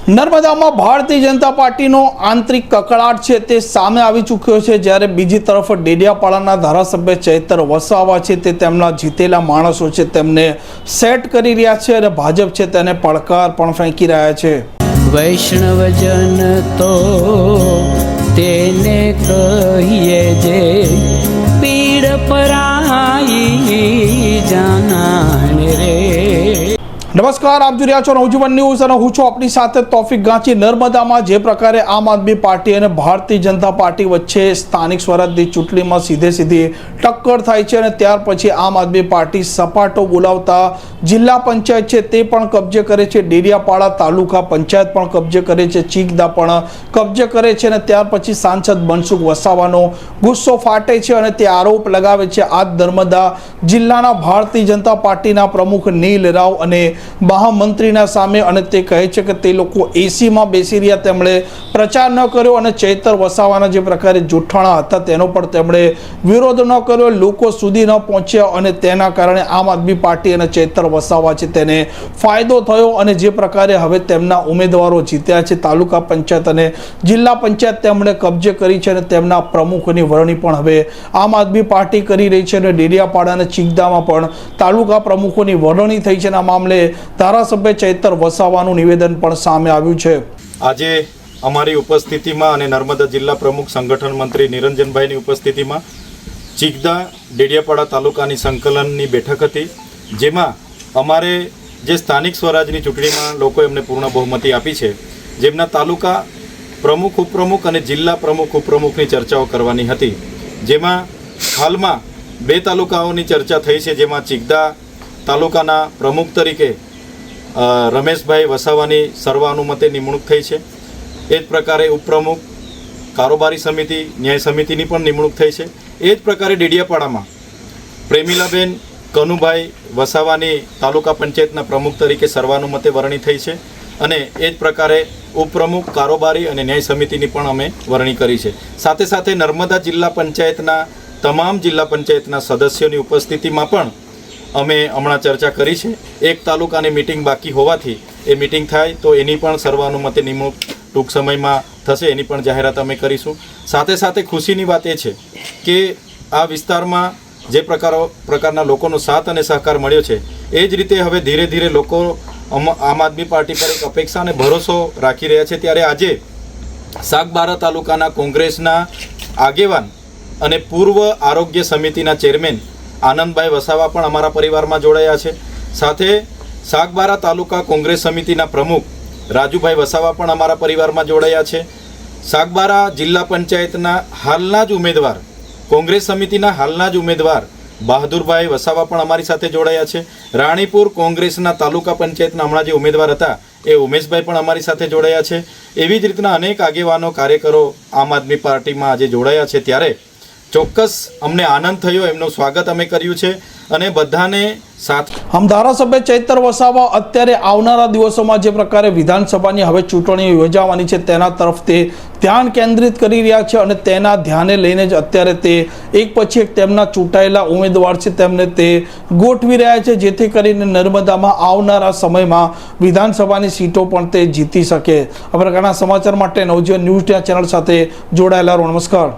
નર્મદામાં ભારતીય જનતા પાર્ટીનો આંતરિક કકળાટ છે તે સામે આવી ચૂક્યો છે, જ્યારે બીજી તરફ ડેડિયાપાડાના ધારાસભ્ય ચૈતર વસાવા છે તે તેમના જીતેલા માણસો છે તેમને સેટ કરી રહ્યા છે અને ભાજપ છે તેને પડકાર પણ ફેંકી રહ્યા છે. વૈષ્ણવજન તો તેને કહીએ જે પીડ પરાઈ જાનાને રે. નમસ્કાર, આપ જોઈ રહ્યા છો નવજીવન ન્યૂઝ અને હું છું આપની સાથે તોફિક ગાંચી. નર્મદામાં જે પ્રકારે આમ આદમી પાર્ટી અને ભારતીય જનતા પાર્ટી વચ્ચે સ્થાનિક સ્વરાજની ચૂંટણીમાં સીધી ટક્કર થાય છે અને ત્યાર પછી આમ આદમી પાર્ટી સપાટો બોલાવતા જિલ્લા પંચાયત છે તે પણ કબજે કરે છે, ડેડિયાપાડા તાલુકા પંચાયત પણ કબજે કરે છે, ચીકદા પણ કબજે કરે છે અને ત્યાર પછી સાંસદ મનસુખ વસાવાનો ગુસ્સો ફાટે છે અને તે આરોપ લગાવે છે આ નર્મદા જિલ્લાના ભારતીય જનતા પાર્ટીના પ્રમુખ નીલ રાવ અને મહામંત્રીના સામે, અને તે કહે છે કે તે લોકો એસીમાં બેસી રહ્યા, તેમણે પ્રચાર ન કર્યો અને ચૈતર વસાવાના જે પ્રકારે જૂઠાણા હતા તેનો પણ તેમણે વિરોધ ન કર્યો, લોકો સુધી ન પહોંચ્યા અને તેના કારણે આમ આદમી પાર્ટી અને ચૈતર વસાવા છે તેને ફાયદો થયો અને જે પ્રકારે હવે તેમના ઉમેદવારો જીત્યા છે તાલુકા પંચાયત અને જિલ્લા પંચાયત તેમણે કબજે કરી છે અને તેમના પ્રમુખની વરણી પણ હવે આમ આદમી પાર્ટી કરી રહી છે અને ડેડિયાપાડા અને ચીકદામાં પણ તાલુકા પ્રમુખોની વરણી થઈ છે. આ મામલે ધારાસભ્ય ચૈતર વસાવાનું નિવેદન પણ સામે આવ્યું છે. આજે અમારી ઉપસ્થિતિમાં અને નર્મદા જિલ્લા પ્રમુખ સંગઠન મંત્રી નિરંજનભાઈની ઉપસ્થિતિમાં ચીકદા ડેડિયાપાડા તાલુકાની સંકલનની બેઠક હતી, જેમાં અમારે જે સ્થાનિક સ્વરાજની ચૂંટણીમાં લોકોએ અમને પૂર્ણ બહુમતી આપી છે, જેમના તાલુકા પ્રમુખ ઉપપ્રમુખ અને જિલ્લા પ્રમુખ ઉપપ્રમુખની ચર્ચાઓ કરવાની હતી, જેમાં હાલમાં 2 તાલુકાઓની ચર્ચા થઈ છે, જેમાં ચીકદા તાલુકાના પ્રમુખ તરીકે રમેશભાઈ વસાવાની સર્વાનુમતે નિમણૂક થઈ છે. એ જ પ્રકારે ઉપપ્રમુખ કારોબારી સમિતિ ન્યાય સમિતિની પણ નિમણૂક થઈ છે. એ જ પ્રકારે ડેડિયાપાડામાં પ્રેમીલાબેન કનુભાઈ વસાવાની તાલુકા પંચાયતના પ્રમુખ તરીકે સર્વાનુમતે વરણી થઈ છે અને એ જ પ્રકારે ઉપપ્રમુખ કારોબારી અને ન્યાય સમિતિની પણ અમે વરણી કરી છે. સાથે સાથે નર્મદા જિલ્લા પંચાયતના તમામ જિલ્લા પંચાયતના સદસ્યોની ઉપસ્થિતિમાં પણ અમે હમણાં ચર્ચા કરી છે. એક તાલુકાની મિટિંગ બાકી હોવાથી એ મિટિંગ થાય તો એની પણ સર્વાનુમતે નિમણૂક ટૂંક સમયમાં થશે, એની પણ જાહેરાત અમે કરીશું. સાથે સાથે ખુશીની વાત એ છે કે આ વિસ્તારમાં જે પ્રકારના લોકોનો સાથ અને સહકાર મળ્યો છે, એ જ રીતે હવે ધીરે ધીરે લોકો આમ આદમી પાર્ટી પર એક અપેક્ષા અને ભરોસો રાખી રહ્યા છે. ત્યારે આજે સાગબારા તાલુકાના કોંગ્રેસના આગેવાન અને પૂર્વ આરોગ્ય સમિતિના ચેરમેન આનંદભાઈ વસાવા પણ અમારા પરિવારમાં જોડાયા છે. સાથે સાગબારા તાલુકા કોંગ્રેસ સમિતિના પ્રમુખ રાજુભાઈ વસાવા પણ અમારા પરિવારમાં જોડાયા છે. સાગબારા જિલ્લા પંચાયતના હાલના જ ઉમેદવાર, કોંગ્રેસ સમિતિના હાલના જ ઉમેદવાર બહાદુરભાઈ વસાવા પણ અમારી સાથે જોડાયા છે. રાણીપુર કોંગ્રેસના તાલુકા પંચાયતના હમણાં જે ઉમેદવાર હતા એ ઉમેશભાઈ પણ અમારી સાથે જોડાયા છે. એવી જ રીતના અનેક આગેવાનો કાર્યકરો આમ આદમી પાર્ટીમાં આજે જોડાયા છે. ત્યારે ચોક્કસ અમને આનંદ થયો, એમનું સ્વાગત અમે કર્યું છે અને બધાને સાથ. ધારાસભ્ય ચૈતર વસાવા અત્યારે આવનારા દિવસોમાં જે પ્રકારે વિધાનસભાની હવે ચૂંટણીઓ યોજાવાની છે તેના તરફ તે ધ્યાન કેન્દ્રિત કરી રહ્યા છે અને તેના ધ્યાને લઈને જ અત્યારે તે એક પછી એક તેમના ચૂંટાયેલા ઉમેદવાર છે તેમને તે ગોઠવી રહ્યા છે, જેથી કરીને નર્મદામાં આવનારા સમયમાં વિધાનસભાની સીટો પણ તે જીતી શકે. આ પ્રકારના સમાચાર માટે નવજીવન ન્યૂઝ ચેનલ સાથે જોડાયેલા રહો. નમસ્કાર.